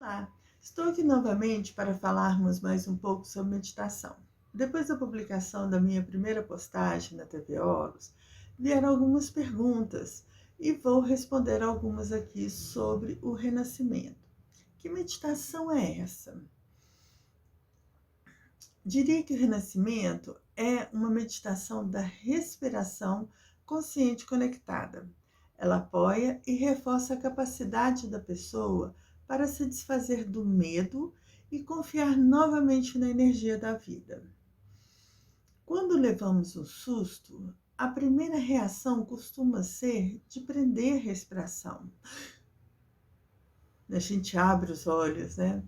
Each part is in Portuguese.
Olá, estou aqui novamente para falarmos mais um pouco sobre meditação. Depois da publicação da minha primeira postagem na TV Horus, vieram algumas perguntas e vou responder algumas aqui sobre o renascimento. Que meditação é essa? Diria que o renascimento é uma meditação da respiração consciente conectada. Ela apoia e reforça a capacidade da pessoa para se desfazer do medo e confiar novamente na energia da vida. Quando levamos um susto, a primeira reação costuma ser de prender a respiração. A gente abre os olhos, né?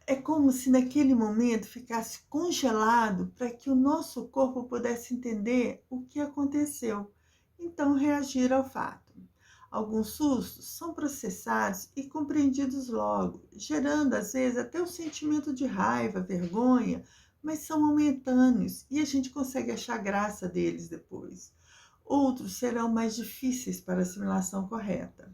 É como se naquele momento ficasse congelado para que o nosso corpo pudesse entender o que aconteceu, então reagir ao fato. Alguns sustos são processados e compreendidos logo, gerando às vezes até o sentimento de raiva, vergonha, mas são momentâneos e a gente consegue achar graça deles depois. Outros serão mais difíceis para a assimilação correta.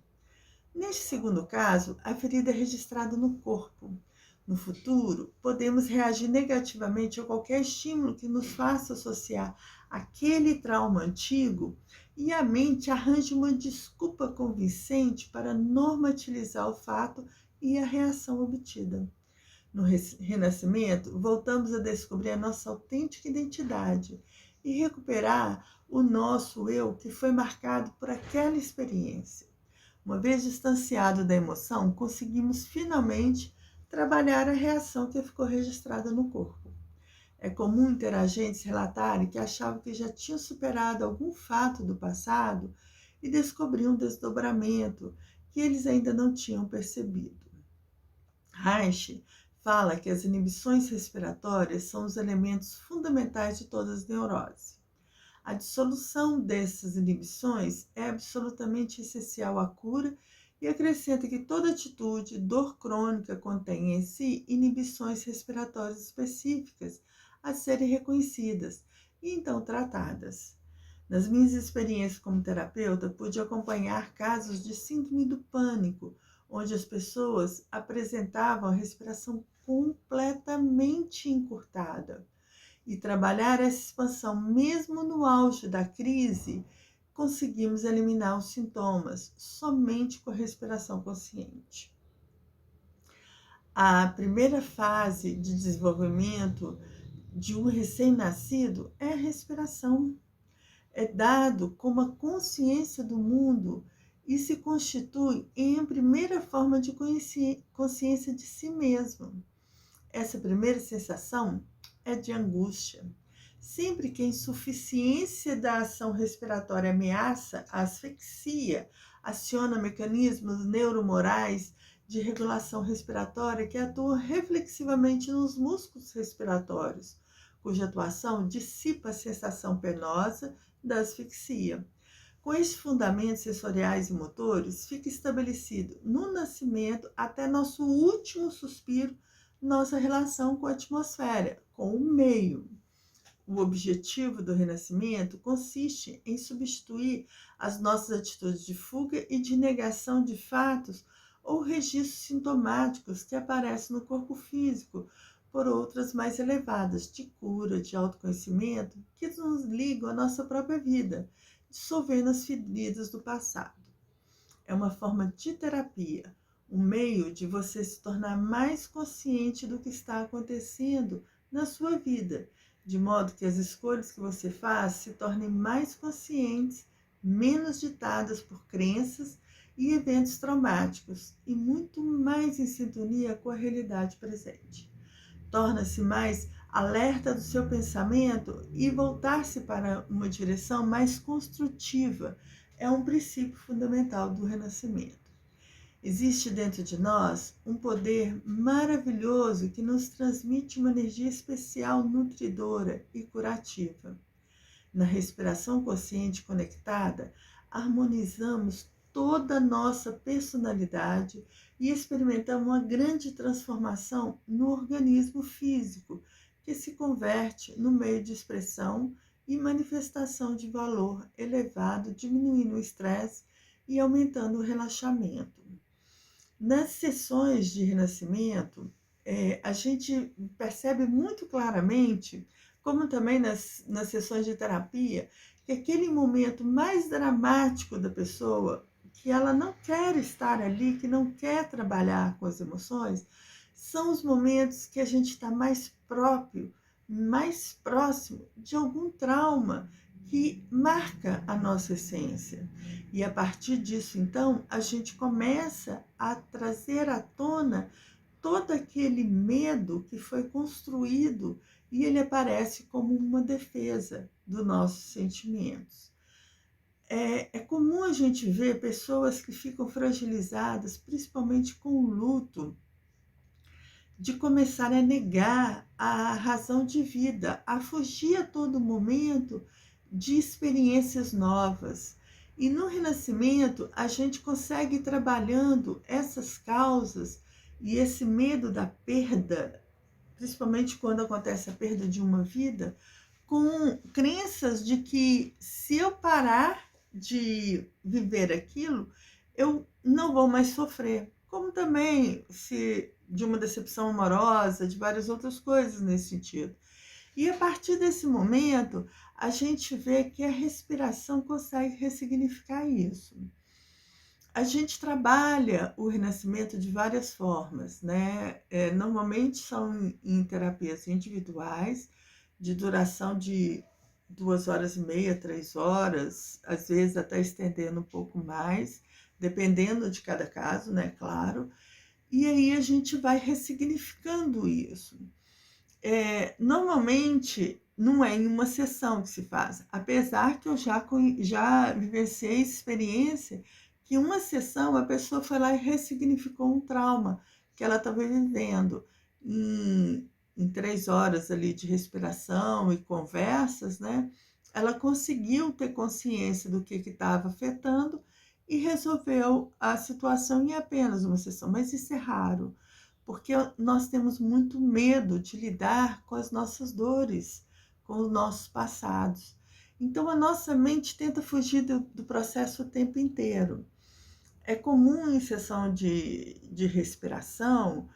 Neste segundo caso, a ferida é registrada no corpo. No futuro, podemos reagir negativamente a qualquer estímulo que nos faça associar aquele trauma antigo e a mente arranja uma desculpa convincente para normativizar o fato e a reação obtida. No renascimento, voltamos a descobrir a nossa autêntica identidade e recuperar o nosso eu que foi marcado por aquela experiência. Uma vez distanciado da emoção, conseguimos finalmente trabalhar a reação que ficou registrada no corpo. É comum interagentes relatarem que achavam que já tinham superado algum fato do passado e descobriam um desdobramento que eles ainda não tinham percebido. Reich fala que as inibições respiratórias são os elementos fundamentais de todas as neuroses. A dissolução dessas inibições é absolutamente essencial à cura e acrescenta que toda atitude, dor crônica contém em si inibições respiratórias específicas a serem reconhecidas e então tratadas. Nas minhas experiências como terapeuta, pude acompanhar casos de síndrome do pânico, onde as pessoas apresentavam a respiração completamente encurtada. E trabalhar essa expansão mesmo no auge da crise, conseguimos eliminar os sintomas somente com a respiração consciente. A primeira fase de desenvolvimento de um recém-nascido é a respiração. É dado como a consciência do mundo e se constitui em primeira forma de consciência de si mesmo. Essa primeira sensação é de angústia. Sempre que a insuficiência da ação respiratória ameaça a asfixia, aciona mecanismos neuromorais de regulação respiratória que atuam reflexivamente nos músculos respiratórios, cuja atuação dissipa a sensação penosa da asfixia. Com estes fundamentos sensoriais e motores, fica estabelecido no nascimento até nosso último suspiro nossa relação com a atmosfera, com o meio. O objetivo do renascimento consiste em substituir as nossas atitudes de fuga e de negação de fatos ou registros sintomáticos que aparecem no corpo físico por outras mais elevadas, de cura, de autoconhecimento, que nos ligam à nossa própria vida, dissolvendo as feridas do passado. É uma forma de terapia, um meio de você se tornar mais consciente do que está acontecendo na sua vida, de modo que as escolhas que você faz se tornem mais conscientes, menos ditadas por crenças e eventos traumáticos e muito mais em sintonia com a realidade presente. Torna-se mais alerta do seu pensamento e voltar-se para uma direção mais construtiva é um princípio fundamental do renascimento. Existe dentro de nós um poder maravilhoso que nos transmite uma energia especial, nutridora e curativa. Na respiração consciente conectada, harmonizamos toda a nossa personalidade e experimentamos uma grande transformação no organismo físico, que se converte no meio de expressão e manifestação de valor elevado, diminuindo o estresse e aumentando o relaxamento. Nas sessões de renascimento, a gente percebe muito claramente, como também nas sessões de terapia, que aquele momento mais dramático da pessoa, que ela não quer estar ali, que não quer trabalhar com as emoções, são os momentos que a gente está mais próprio, mais próximo de algum trauma que marca a nossa essência. E a partir disso, então, a gente começa a trazer à tona todo aquele medo que foi construído e ele aparece como uma defesa dos nossos sentimentos. É comum a gente ver pessoas que ficam fragilizadas, principalmente com o luto, de começar a negar a razão de vida, a fugir a todo momento de experiências novas. E no renascimento, a gente consegue ir trabalhando essas causas e esse medo da perda, principalmente quando acontece a perda de uma vida, com crenças de que se eu parar de viver aquilo, eu não vou mais sofrer. Como também se de uma decepção amorosa, de várias outras coisas nesse sentido. E a partir desse momento, a gente vê que a respiração consegue ressignificar isso. A gente trabalha o renascimento de várias formas, né? Normalmente são em terapias individuais, de duração de 2 horas e meia, 3 horas, às vezes até estendendo um pouco mais, dependendo de cada caso, né? Claro. E aí a gente vai ressignificando isso. Normalmente não é em uma sessão que se faz, apesar que eu já vivenciei experiência que uma sessão a pessoa foi lá e ressignificou um trauma que ela estava vivendo. Em 3 horas ali de respiração e conversas, né? Ela conseguiu ter consciência do que estava afetando e resolveu a situação em apenas uma sessão, mas isso é raro porque nós temos muito medo de lidar com as nossas dores, com os nossos passados. Então, a nossa mente tenta fugir do processo o tempo inteiro. É comum em sessão de respiração,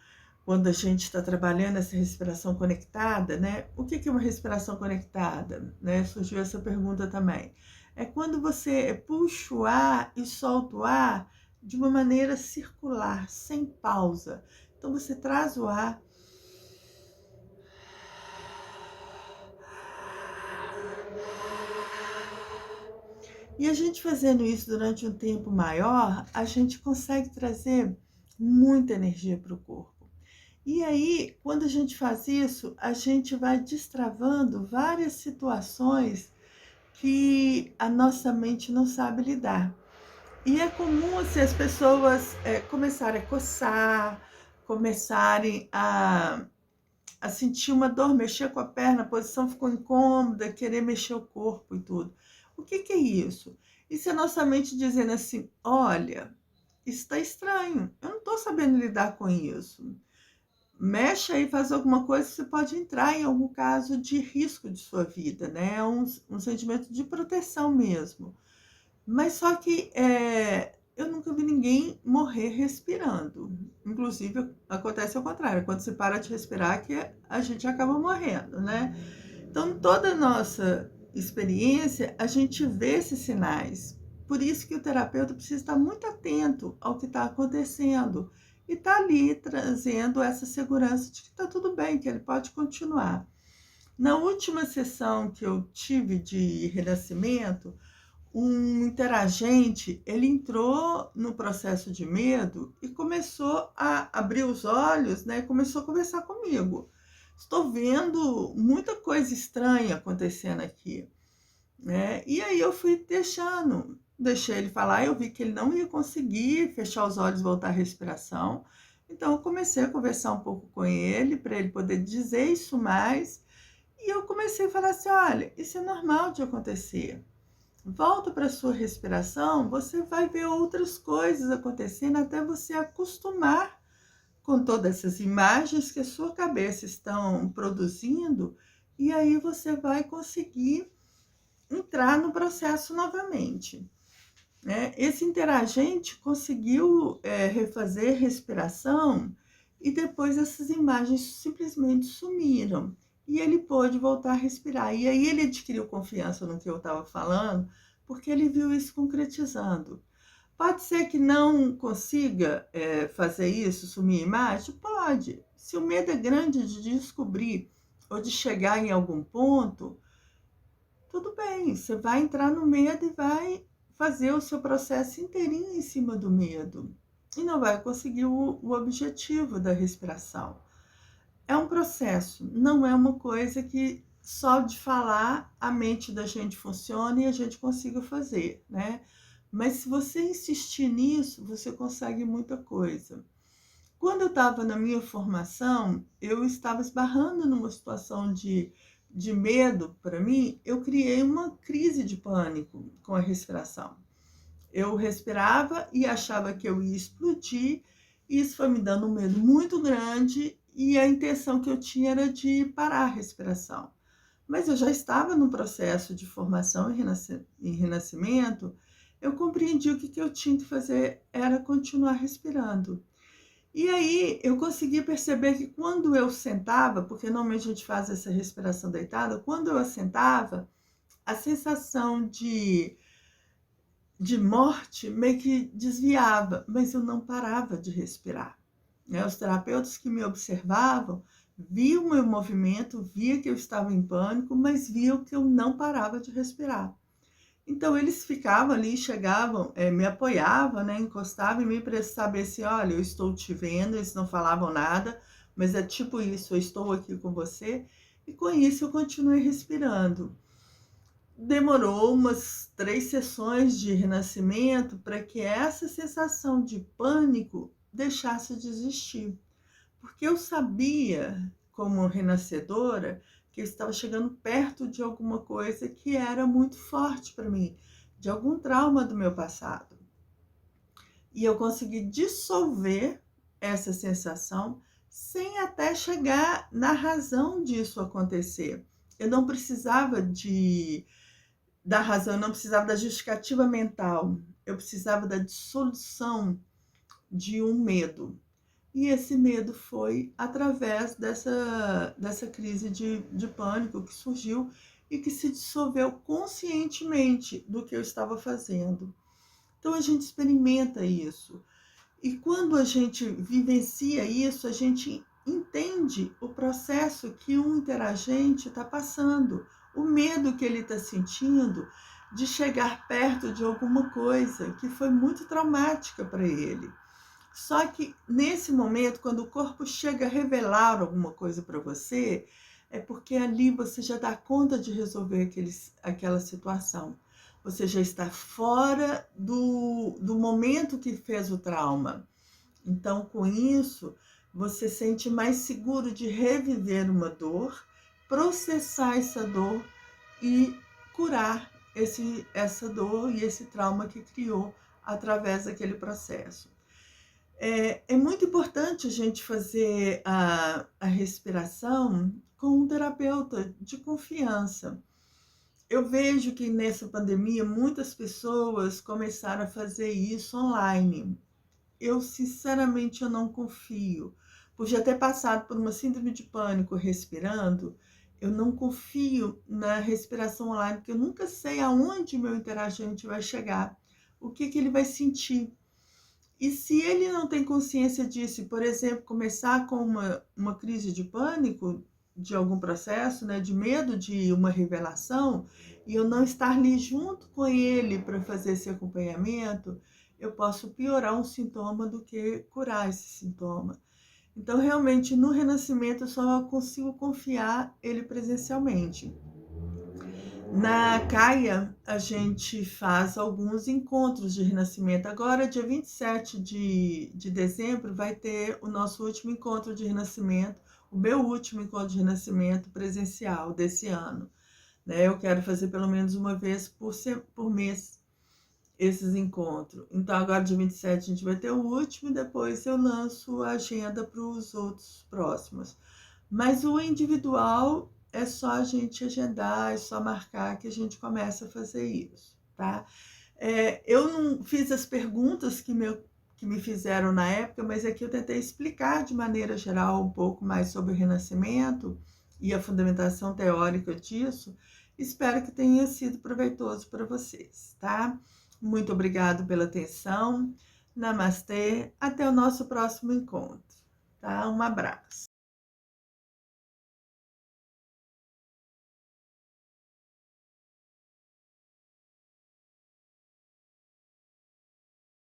quando a gente está trabalhando essa respiração conectada, né? O que é uma respiração conectada? Né? Surgiu essa pergunta também. É quando você puxa o ar e solta o ar de uma maneira circular, sem pausa. Então você traz o ar e a gente fazendo isso durante um tempo maior, a gente consegue trazer muita energia para o corpo. E aí, quando a gente faz isso, a gente vai destravando várias situações que a nossa mente não sabe lidar. E é comum assim, as pessoas começarem a coçar, começarem a sentir uma dor, mexer com a perna, a posição ficou incômoda, querer mexer o corpo e tudo. O que é isso? Isso é nossa mente dizendo assim, olha, isso está estranho, eu não estou sabendo lidar com isso. Mexe aí, faz alguma coisa, você pode entrar em algum caso de risco de sua vida, né? Um sentimento de proteção mesmo. Mas só que eu nunca vi ninguém morrer respirando. Inclusive, acontece ao contrário. Quando você para de respirar, que a gente acaba morrendo, né? Então, toda a nossa experiência, a gente vê esses sinais. Por isso que o terapeuta precisa estar muito atento ao que está acontecendo. E está ali trazendo essa segurança de que está tudo bem, que ele pode continuar. Na última sessão que eu tive de renascimento, um interagente, ele entrou no processo de medo e começou a abrir os olhos, né? Começou a conversar comigo. Estou vendo muita coisa estranha acontecendo aqui, né? E aí eu fui deixei ele falar, eu vi que ele não ia conseguir fechar os olhos, voltar à respiração. Então eu comecei a conversar um pouco com ele, para ele poder dizer isso mais. E eu comecei a falar assim, olha, isso é normal de acontecer. Volta para a sua respiração, você vai ver outras coisas acontecendo até você acostumar com todas essas imagens que a sua cabeça estão produzindo, e aí você vai conseguir entrar no processo novamente. né? Esse interagente conseguiu refazer respiração e depois essas imagens simplesmente sumiram. E ele pôde voltar a respirar. E aí ele adquiriu confiança no que eu estava falando, porque ele viu isso concretizando. Pode ser que não consiga fazer isso, sumir a imagem? Pode. Se o medo é grande de descobrir ou de chegar em algum ponto, tudo bem, você vai entrar no medo e vai fazer o seu processo inteirinho em cima do medo. E não vai conseguir o objetivo da respiração. É um processo, não é uma coisa que só de falar a mente da gente funciona e a gente consiga fazer, né? Mas se você insistir nisso, você consegue muita coisa. Quando eu estava na minha formação, eu estava esbarrando numa situação de medo para mim, eu criei uma crise de pânico com a respiração. Eu respirava e achava que eu ia explodir, e isso foi me dando um medo muito grande, e a intenção que eu tinha era de parar a respiração. Mas eu já estava num processo de formação e renascimento, eu compreendi o que eu tinha que fazer era continuar respirando. E aí eu consegui perceber que quando eu sentava, porque normalmente a gente faz essa respiração deitada, quando eu sentava, a sensação de morte meio que desviava, mas eu não parava de respirar, né? Os terapeutas que me observavam viam o meu movimento, via que eu estava em pânico, mas viam que eu não parava de respirar. Então eles ficavam ali, chegavam, me apoiavam, né, encostavam em mim para saber se, olha, eu estou te vendo, eles não falavam nada, mas é tipo isso, eu estou aqui com você, e com isso eu continuei respirando. Demorou umas 3 sessões de renascimento para que essa sensação de pânico deixasse de existir. Porque eu sabia, como renascedora, que eu estava chegando perto de alguma coisa que era muito forte para mim, de algum trauma do meu passado. E eu consegui dissolver essa sensação sem até chegar na razão disso acontecer. Eu não precisava da razão, eu não precisava da justificativa mental, eu precisava da dissolução de um medo. E esse medo foi através dessa crise de pânico que surgiu e que se dissolveu conscientemente do que eu estava fazendo. Então a gente experimenta isso. E quando a gente vivencia isso, a gente entende o processo que um interagente está passando, o medo que ele está sentindo de chegar perto de alguma coisa que foi muito traumática para ele. Só que nesse momento, quando o corpo chega a revelar alguma coisa para você, é porque ali você já dá conta de resolver aquela situação. Você já está fora do momento que fez o trauma. Então, com isso, você sente mais seguro de reviver uma dor, processar essa dor e curar essa dor e esse trauma que criou através daquele processo. É muito importante a gente fazer a respiração com um terapeuta de confiança. Eu vejo que nessa pandemia muitas pessoas começaram a fazer isso online. Eu, sinceramente, eu não confio. Por já ter passado por uma síndrome de pânico respirando, eu não confio na respiração online, porque eu nunca sei aonde meu interagente vai chegar, o que ele vai sentir. E se ele não tem consciência disso, por exemplo, começar com uma crise de pânico, de algum processo, né, de medo de uma revelação, e eu não estar ali junto com ele para fazer esse acompanhamento, eu posso piorar um sintoma do que curar esse sintoma. Então, realmente, no renascimento, eu só consigo confiar ele presencialmente. Na CAIA, a gente faz alguns encontros de renascimento. Agora, dia 27 de dezembro, vai ter o nosso último encontro de renascimento, o meu último encontro de renascimento presencial desse ano. Né? Eu quero fazer pelo menos uma vez por mês esses encontros. Então, agora, dia 27, a gente vai ter o último e depois eu lanço a agenda para os outros próximos. Mas o individual é só a gente agendar, é só marcar que a gente começa a fazer isso, tá? Eu não fiz as perguntas que me fizeram na época, mas aqui eu tentei explicar de maneira geral um pouco mais sobre o Renascimento e a fundamentação teórica disso. Espero que tenha sido proveitoso para vocês, tá? Muito obrigado pela atenção. Namastê. Até o nosso próximo encontro, tá? Um abraço.